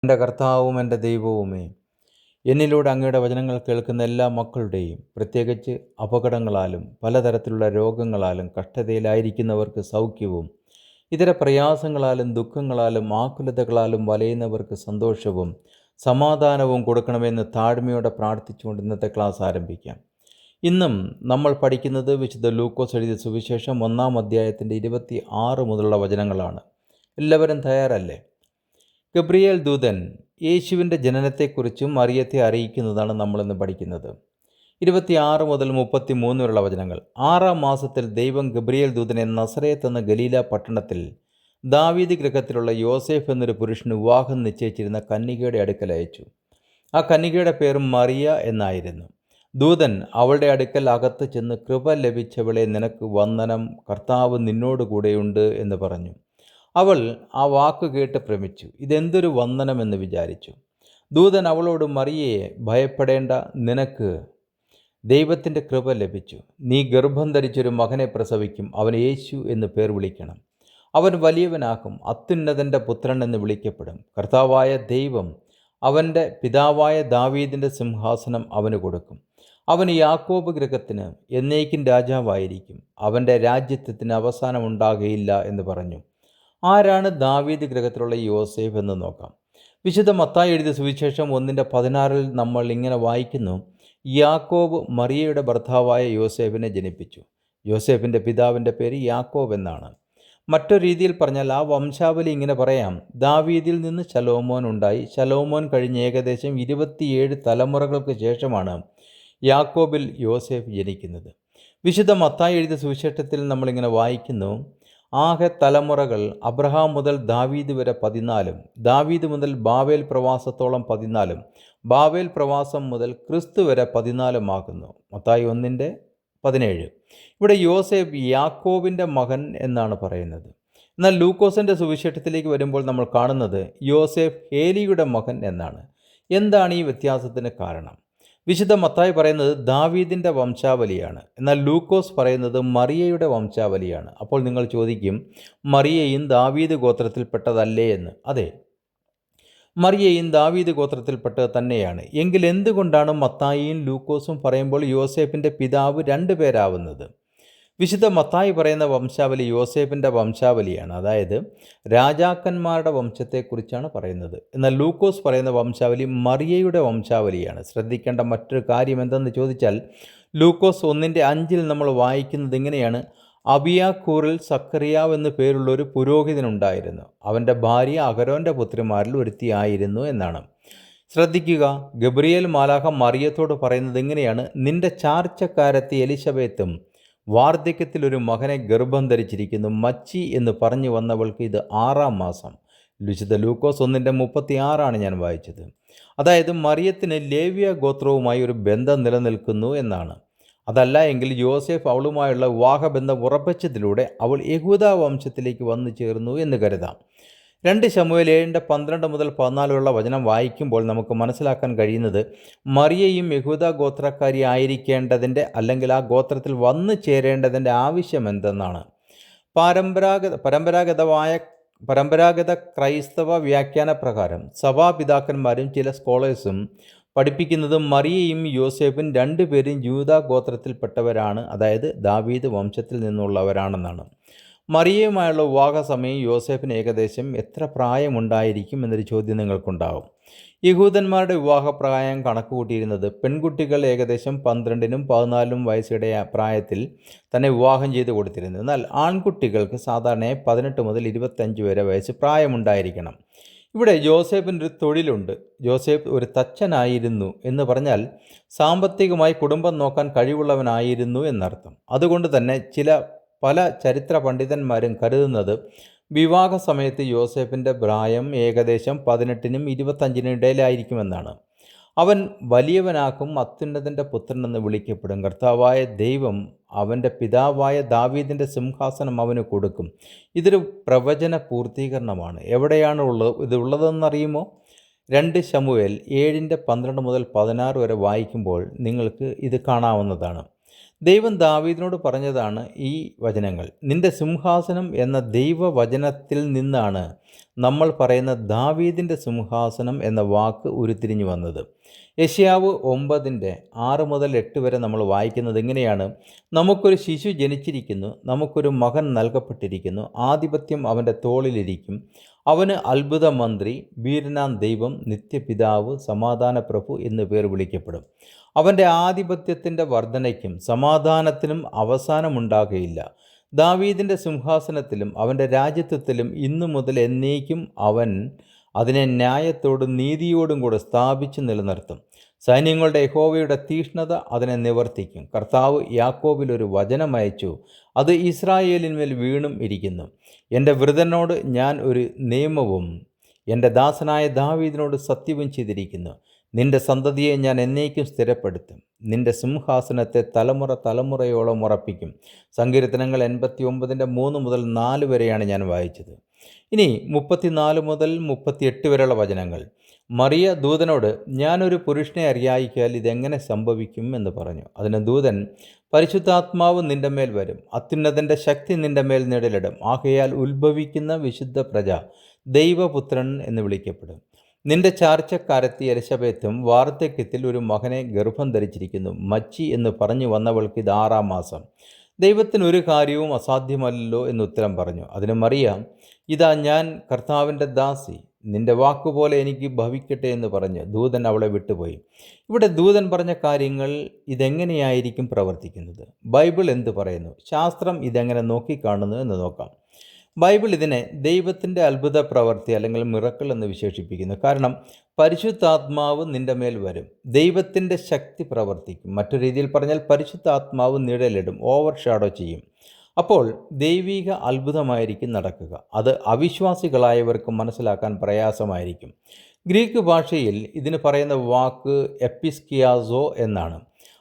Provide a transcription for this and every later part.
എൻ്റെ കർത്താവും എൻ്റെ ദൈവവുമേ, എന്നിലൂടെ അങ്ങയുടെ വചനങ്ങൾ കേൾക്കുന്ന എല്ലാ മക്കളുടെയും, പ്രത്യേകിച്ച് അപകടങ്ങളാലും പലതരത്തിലുള്ള രോഗങ്ങളാലും കഷ്ടതയിലായിരിക്കുന്നവർക്ക് സൗഖ്യവും, ഇതര പ്രയാസങ്ങളാലും ദുഃഖങ്ങളാലും ആകുലതകളാലും വലയുന്നവർക്ക് സന്തോഷവും സമാധാനവും കൊടുക്കണമെന്ന് താഴ്മയോടെ പ്രാർത്ഥിച്ചുകൊണ്ട് ഇന്നത്തെ ക്ലാസ് ആരംഭിക്കാം. ഇന്നും നമ്മൾ പഠിക്കുന്നത് വിശുദ്ധ ലൂക്കോസ് എഴുതിയ സുവിശേഷം 1-ാം അധ്യായത്തിൻ്റെ 26 മുതലുള്ള വചനങ്ങളാണ്. എല്ലാവരും തയ്യാറല്ലേ? ഗബ്രിയേൽ ദൂതൻ യേശുവിൻ്റെ ജനനത്തെക്കുറിച്ചും മറിയത്തെ അറിയിക്കുന്നതാണ് നമ്മളിന്ന് പഠിക്കുന്നത്. 26 മുതൽ 33 വരെയുള്ള വചനങ്ങൾ. 6-ാം മാസത്തിൽ ദൈവം ഗബ്രിയേൽ ദൂതനെ നസറേത്ത് എന്ന ഗലീല പട്ടണത്തിൽ ദാവീദ് ഗൃഹത്തിലുള്ള യോസേഫ് എന്നൊരു പുരുഷന് വിവാഹം നിശ്ചയിച്ചിരുന്ന കന്യകയുടെ അടുക്കൽ അയച്ചു. ആ കന്യകയുടെ പേര് മറിയ എന്നായിരുന്നു. ദൂതൻ അവളുടെ അടുക്കൽ അകത്ത് ചെന്ന്, കൃപ ലഭിച്ചവളെ, നിനക്ക് വന്ദനം, കർത്താവ് നിന്നോട് കൂടെയുണ്ട് എന്ന് പറഞ്ഞു. അവൾ ആ വാക്ക് കേട്ട് ഭ്രമിച്ചു, ഇതെന്തൊരു വന്ദനമെന്ന് വിചാരിച്ചു. ദൂതൻ അവളോട്, മറിയയെ, ഭയപ്പെടേണ്ട, നിനക്ക് ദൈവത്തിൻ്റെ കൃപ ലഭിച്ചു. നീ ഗർഭം ധരിച്ചൊരു മകനെ പ്രസവിക്കും, അവൻ യേശു എന്ന് പേർ വിളിക്കണം. അവൻ വലിയവനാക്കും, അത്യുന്നതൻ്റെ പുത്രൻ എന്ന് വിളിക്കപ്പെടും. കർത്താവായ ദൈവം അവൻ്റെ പിതാവായ ദാവീദിൻ്റെ സിംഹാസനം അവന് കൊടുക്കും. അവൻ യാക്കോബ് ഗൃഹത്തിന് എന്നേക്കും രാജാവായിരിക്കും. അവൻ്റെ രാജ്യത്വത്തിന് അവസാനമുണ്ടാകുകയില്ല എന്ന് പറഞ്ഞു. ആരാണ് ദാവീദ് ഗൃഹത്തിലുള്ള യോസേഫ് എന്ന് നോക്കാം. വിശുദ്ധ മത്തായി എഴുതിയ സുവിശേഷം 1:16 നമ്മൾ ഇങ്ങനെ വായിക്കുന്നു: യാക്കോബ് മറിയയുടെ ഭർത്താവായ യോസേഫിനെ ജനിപ്പിച്ചു. യോസേഫിൻ്റെ പിതാവിൻ്റെ പേര് യാക്കോബ് എന്നാണ്. മറ്റൊരു രീതിയിൽ പറഞ്ഞാൽ ആ വംശാവലി ഇങ്ങനെ പറയാം: ദാവീദിൽ നിന്ന് ശലോമോൻ ഉണ്ടായി. ശലോമോൻ കഴിഞ്ഞ് ഏകദേശം 27 തലമുറകൾക്ക് ശേഷമാണ് യാക്കോബിൽ യോസേഫ് ജനിക്കുന്നത്. വിശുദ്ധ മത്തായി എഴുതിയ സുവിശേഷത്തിൽ നമ്മളിങ്ങനെ വായിക്കുന്നു: ആകെ തലമുറകൾ അബ്രഹാം മുതൽ ദാവീദ് വരെ 14, ദാവീദ് മുതൽ ബാബേൽ പ്രവാസത്തോളം 14, ബാബേൽ പ്രവാസം മുതൽ ക്രിസ്തു വരെ 14 ആകുന്നു. മത്തായി 1:17. ഇവിടെ യോസേഫ് യാക്കോബിൻ്റെ മകൻ എന്നാണ് പറയുന്നത്. എന്നാൽ ലൂക്കോസിൻ്റെ സുവിശേഷത്തിലേക്ക് വരുമ്പോൾ നമ്മൾ കാണുന്നത് യോസേഫ് ഹേലിയുടെ മകൻ എന്നാണ്. എന്താണ് ഈ വ്യത്യാസത്തിന് കാരണം? വിശുദ്ധ മത്തായി പറയുന്നത് ദാവീദിൻ്റെ വംശാവലിയാണ്, എന്നാൽ ലൂക്കോസ് പറയുന്നത് മറിയയുടെ വംശാവലിയാണ്. അപ്പോൾ നിങ്ങൾ ചോദിക്കും, മറിയയും ദാവീദ് ഗോത്രത്തിൽപ്പെട്ടതല്ലേ എന്ന്. അതെ, മറിയയും ദാവീദ് ഗോത്രത്തിൽപ്പെട്ടത് തന്നെയാണ്. എങ്കിൽ എന്തുകൊണ്ടാണ് മത്തായിയും ലൂക്കോസും പറയുമ്പോൾ യോസേഫിൻ്റെ പിതാവ് 2 പേരാവുന്നത്? വിശുദ്ധ മത്തായി പറയുന്ന വംശാവലി യോസേഫിൻ്റെ വംശാവലിയാണ്, അതായത് രാജാക്കന്മാരുടെ വംശത്തെക്കുറിച്ചാണ് പറയുന്നത്. എന്നാൽ ലൂക്കോസ് പറയുന്ന വംശാവലി മറിയയുടെ വംശാവലിയാണ്. ശ്രദ്ധിക്കേണ്ട മറ്റൊരു കാര്യം എന്തെന്ന് ചോദിച്ചാൽ, ലൂക്കോസ് 1:5 നമ്മൾ വായിക്കുന്നത് ഇങ്ങനെയാണ്: അബിയാക്കൂറിൽ സക്കറിയാവ് എന്നു പേരുള്ള ഒരു പുരോഹിതനുണ്ടായിരുന്നു. അവൻ്റെ ഭാര്യ അഹരോൻ്റെ പുത്രിമാരിൽ ഒരുത്തിയായിരുന്നു എന്നാണ്. ശ്രദ്ധിക്കുക, ഗബ്രിയേൽ മാലാഖ മറിയത്തോട് പറയുന്നത് ഇങ്ങനെയാണ്: നിന്റെ ചാർച്ചക്കാരത്തി എലിശബേത്തും വാർദ്ധക്യത്തിൽ ഒരു മകനെ ഗർഭം ധരിച്ചിരിക്കുന്നു. മച്ചി എന്ന് പറഞ്ഞു വന്നവൾക്ക് ഇത് 6-ാം മാസം. വിശുദ്ധ ലൂക്കോസ് 1:36 ഞാൻ വായിച്ചത്. അതായത് മറിയത്തിന് ലേവ്യ ഗോത്രവുമായി ഒരു ബന്ധം നിലനിൽക്കുന്നു എന്നാണ്. അതല്ല എങ്കിൽ യോസേഫ് അവളുമായുള്ള വിവാഹബന്ധം ഉറപ്പിച്ചതിലൂടെ അവൾ യഹൂദ വംശത്തിലേക്ക് വന്നു ചേർന്നു എന്ന് കരുതാം. 2 ശമൂവേൽ 7:12 മുതൽ 14 വചനം വായിക്കുമ്പോൾ നമുക്ക് മനസ്സിലാക്കാൻ കഴിയുന്നത്, മറിയയും യഹൂദ ഗോത്രക്കാരി ആയിരിക്കേണ്ടതിൻ്റെ, അല്ലെങ്കിൽ ആ ഗോത്രത്തിൽ വന്നു ചേരേണ്ടതിൻ്റെ ആവശ്യം എന്തെന്നാണ്. പരമ്പരാഗത ക്രൈസ്തവ വ്യാഖ്യാന പ്രകാരം സഭാപിതാക്കന്മാരും ചില സ്കോളേഴ്സും പഠിപ്പിക്കുന്നത് മറിയയും യോസേഫും 2 പേരും യൂദാ ഗോത്രത്തിൽപ്പെട്ടവരാണ്, അതായത് ദാവീദ് വംശത്തിൽ നിന്നുള്ളവരാണെന്നാണ്. മറിയയുമായുള്ള വിവാഹ സമയം യോസേഫിന് ഏകദേശം എത്ര പ്രായമുണ്ടായിരിക്കും എന്നൊരു ചോദ്യം നിങ്ങൾക്കുണ്ടാകും. യഹൂദന്മാരുടെ വിവാഹപ്രായം കണക്കുകൂട്ടിയിരുന്നത് പെൺകുട്ടികൾ ഏകദേശം 12-നും 14-നും വയസ്സിടെ പ്രായത്തിൽ തന്നെ വിവാഹം ചെയ്ത് കൊടുത്തിരുന്നു. എന്നാൽ ആൺകുട്ടികൾക്ക് സാധാരണ 18 മുതൽ 25 വരെ വയസ്സ് പ്രായമുണ്ടായിരിക്കണം. ഇവിടെ യോസേഫിന് ഒരു തൊഴിലുണ്ട്. യോസേഫ് ഒരു തച്ചനായിരുന്നു എന്ന് പറഞ്ഞാൽ സാമ്പത്തികമായി കുടുംബം നോക്കാൻ കഴിവുള്ളവനായിരുന്നു എന്നർത്ഥം. അതുകൊണ്ട് തന്നെ പല ചരിത്ര പണ്ഡിതന്മാരും കരുതുന്നത് വിവാഹ സമയത്ത് യോസേഫിൻ്റെ പ്രായം ഏകദേശം 18-നും 25-നും ഇടയിലായിരിക്കുമെന്നാണ്. അവൻ വലിയവനാക്കും, അത്യുന്നതൻ്റെ പുത്രൻ എന്ന് വിളിക്കപ്പെടും. കർത്താവായ ദൈവം അവൻ്റെ പിതാവായ ദാവീദിൻ്റെ സിംഹാസനം അവന് കൊടുക്കും. ഇതൊരു പ്രവചന പൂർത്തീകരണമാണ്. എവിടെയാണ് ഇതുള്ളതെന്നറിയുമോ? 2 ശമൂവേൽ 7:12 മുതൽ 16 വരെ വായിക്കുമ്പോൾ നിങ്ങൾക്ക് ഇത് കാണാവുന്നതാണ്. ദൈവം ദാവീദിനോട് പറഞ്ഞതാണ് ഈ വചനങ്ങൾ. നിന്റെ സിംഹാസനം എന്ന ദൈവവചനത്തിൽ നിന്നാണ് നമ്മൾ പറയുന്ന ദാവീദിൻ്റെ സിംഹാസനം എന്ന വാക്ക് ഉരുത്തിരിഞ്ഞു വന്നത്. യെശയ്യാവ് 9:6-8 വരെ നമ്മൾ വായിക്കുന്നത് ഇങ്ങനെയാണ്: നമുക്കൊരു ശിശു ജനിച്ചിരിക്കുന്നു, നമുക്കൊരു മകൻ നൽകപ്പെട്ടിരിക്കുന്നു, ആധിപത്യം അവൻ്റെ തോളിലിരിക്കും. അവന് അത്ഭുത മന്ത്രി, വീരനാം ദൈവം, നിത്യപിതാവ്, സമാധാനപ്രഭു എന്നു പേർ വിളിക്കപ്പെടും. അവൻ്റെ ആധിപത്യത്തിൻ്റെ വർധനയ്ക്കും സമാധാനത്തിനും അവസാനമുണ്ടാകുകയില്ല. ദാവീദിൻ്റെ സിംഹാസനത്തിലും അവൻ്റെ രാജ്യത്വത്തിലും ഇന്നു മുതൽ എന്നേക്കും അവൻ അതിനെ ന്യായത്തോടും നീതിയോടും കൂടെ സ്ഥാപിച്ച് നിലനിർത്തും. സൈന്യങ്ങളുടെ യഹോവയുടെ തീഷ്ണത അതിനെ നിവർത്തിക്കും. കർത്താവ് യാക്കോബിൽ ഒരു വചനം അയച്ചു, അത് ഇസ്രായേലിന്മേൽ വീണും ഇരിക്കുന്നു. എൻ്റെ വൃതനോട് ഞാൻ ഒരു നിയമവും എൻ്റെ ദാസനായ ദാവീദിനോട് സത്യവും ചെയ്തിരിക്കുന്നു. നിന്റെ സന്തതിയെ ഞാൻ എന്നേക്കും സ്ഥിരപ്പെടുത്തും, നിന്റെ സിംഹാസനത്തെ തലമുറ തലമുറയോളം ഉറപ്പിക്കും. സങ്കീർത്തനങ്ങൾ 89:3-4 വരെയാണ് ഞാൻ വായിച്ചത്. ഇനി 34 മുതൽ 38 വരെയുള്ള വചനങ്ങൾ. മറിയ ദൂതനോട്, ഞാനൊരു പുരുഷനെ അറിയായിക്കാൽ ഇതെങ്ങനെ സംഭവിക്കും എന്ന് പറഞ്ഞു. അതിന് ദൂതൻ, പരിശുദ്ധാത്മാവ് നിന്റെ മേൽ വരും, അത്യുന്നതൻ്റെ ശക്തി നിന്റെ മേൽ നിഴലിടും. ആകയാൽ ഉത്ഭവിക്കുന്ന വിശുദ്ധ പ്രജ ദൈവപുത്രൻ എന്ന് വിളിക്കപ്പെടും. നിന്റെ ചാർച്ചക്കാരത്തി എലിശബേത്തും വാർദ്ധക്യത്തിൽ ഒരു മകനെ ഗർഭം ധരിച്ചിരിക്കുന്നു. മച്ചി എന്ന് പറഞ്ഞു വന്നവൾക്ക് ഇത് 6-ാം മാസം. ദൈവത്തിന് ഒരു കാര്യവും അസാധ്യമല്ലല്ലോ എന്ന് ഉത്തരം പറഞ്ഞു. അതിന് മറിയ, ഇതാ ഞാൻ കർത്താവിൻ്റെ ദാസി, നിന്റെ വാക്കുപോലെ എനിക്ക് ഭവിക്കട്ടെ എന്ന് പറഞ്ഞ് ദൂതൻ അവളെ വിട്ടുപോയി. ഇവിടെ ദൂതൻ പറഞ്ഞ കാര്യങ്ങൾ ഇതെങ്ങനെയായിരിക്കും പ്രവർത്തിക്കുന്നത്? ബൈബിൾ എന്ത് പറയുന്നു? ശാസ്ത്രം ഇതെങ്ങനെ നോക്കിക്കാണുന്നു എന്ന് നോക്കാം. ബൈബിൾ ഇതിനെ ദൈവത്തിൻ്റെ അത്ഭുത പ്രവൃത്തി അല്ലെങ്കിൽ മിറക്കിൾ എന്ന് വിശേഷിപ്പിക്കുന്നു. കാരണം പരിശുദ്ധാത്മാവ് നിൻ്റെ മേൽ വരും, ദൈവത്തിൻ്റെ ശക്തി പ്രവർത്തിക്കും. മറ്റൊരു രീതിയിൽ പറഞ്ഞാൽ പരിശുദ്ധാത്മാവ് നിഴലിടും, ഓവർ ഷാഡോ ചെയ്യും. അപ്പോൾ ദൈവിക അത്ഭുതമായിരിക്കും നടക്കുക. അത് അവിശ്വാസികളായവർക്ക് മനസ്സിലാക്കാൻ പ്രയാസമായിരിക്കും. ഗ്രീക്ക് ഭാഷയിൽ ഇതിന് പറയുന്ന വാക്ക് എപ്പിസ്കിയാസോ എന്നാണ്.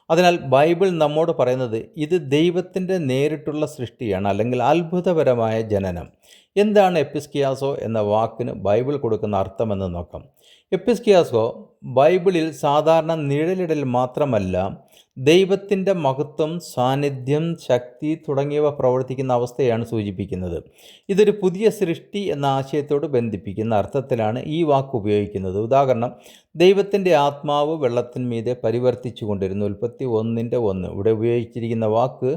അതിനാൽ ബൈബിൾ നമ്മോട് പറയുന്നത് ഇത് ദൈവത്തിൻ്റെ നേരിട്ടുള്ള സൃഷ്ടിയാണ്, അല്ലെങ്കിൽ അത്ഭുതപരമായ ജനനം. എന്താണ് എപ്പിസ്കിയാസോ എന്ന വാക്കിന് ബൈബിൾ കൊടുക്കുന്ന അർത്ഥമെന്ന് നോക്കാം. എപ്പിസ്കിയാസോ ബൈബിളിൽ സാധാരണ നിഴലിടൽ മാത്രമല്ല, ദൈവത്തിൻ്റെ മഹത്വം, സാന്നിധ്യം, ശക്തി തുടങ്ങിയവ പ്രവർത്തിക്കുന്ന അവസ്ഥയാണ് സൂചിപ്പിക്കുന്നത്. ഇതൊരു പുതിയ സൃഷ്ടി എന്ന ആശയത്തോട് ബന്ധിപ്പിക്കുന്ന അർത്ഥത്തിലാണ് ഈ വാക്ക് ഉപയോഗിക്കുന്നത്. ഉദാഹരണം, ദൈവത്തിൻ്റെ ആത്മാവ് വെള്ളത്തിന്മീതെ പരിവർത്തിച്ചു കൊണ്ടിരുന്നു. ഉൽപ്പത്തി 1:1. ഇവിടെ ഉപയോഗിച്ചിരിക്കുന്ന വാക്ക്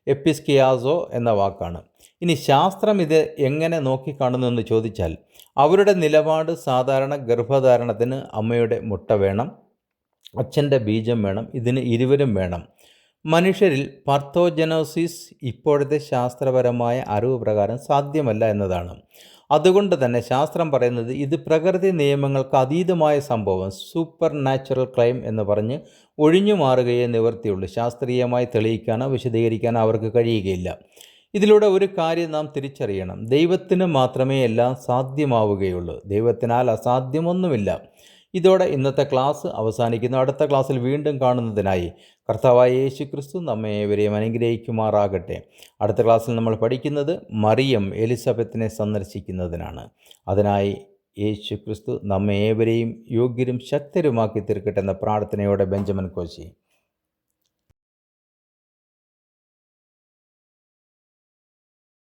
എപ്പിസ്കിയാസോ എന്ന വാക്കാണ്. ഇനി ശാസ്ത്രം ഇത് എങ്ങനെ നോക്കിക്കാണുന്നു എന്ന് ചോദിച്ചാൽ, അവരുടെ നിലപാട് സാധാരണ ഗർഭധാരണത്തിന് അമ്മയുടെ മുട്ട വേണം, അച്ഛൻ്റെ ബീജം വേണം, ഇതിന് ഇരുവരും വേണം. മനുഷ്യരിൽ പാർത്തോജനോസിസ് ഇപ്പോഴത്തെ ശാസ്ത്രപരമായ അറിവ് പ്രകാരം സാധ്യമല്ല എന്നതാണ്. അതുകൊണ്ട് തന്നെ ശാസ്ത്രം പറയുന്നത് ഇത് പ്രകൃതി നിയമങ്ങൾക്ക് അതീതമായ സംഭവം, സൂപ്പർ നാച്ചുറൽ ക്ലൈം എന്ന് പറഞ്ഞ് ഒഴിഞ്ഞു മാറുകയേ നിവർത്തിയുള്ളൂ. ശാസ്ത്രീയമായി തെളിയിക്കാനോ വിശദീകരിക്കാനോ അവർക്ക് കഴിയുകയില്ല. ഇതിലൂടെ ഒരു കാര്യം നാം തിരിച്ചറിയണം: ദൈവത്തിന് മാത്രമേ എല്ലാം സാധ്യമാവുകയുള്ളൂ, ദൈവത്തിനാൽ അസാധ്യമൊന്നുമില്ല. ഇതോടെ ഇന്നത്തെ ക്ലാസ് അവസാനിക്കുന്നു. അടുത്ത ക്ലാസ്സിൽ വീണ്ടും കാണുന്നതിനായി കർത്താവായ യേശു ക്രിസ്തു നമ്മെ ഏവരെയും അനുഗ്രഹിക്കുമാറാകട്ടെ. അടുത്ത ക്ലാസ്സിൽ നമ്മൾ പഠിക്കുന്നത് മറിയം എലിസബത്തിനെ സന്ദർശിക്കുന്നതിനാണ്. അതിനായി യേശു ക്രിസ്തു നമ്മെ ഏവരെയും യോഗ്യരും ശക്തരുമാക്കി തീർക്കട്ടെ എന്ന പ്രാർത്ഥനയോടെ ബെഞ്ചമിൻ കോശി.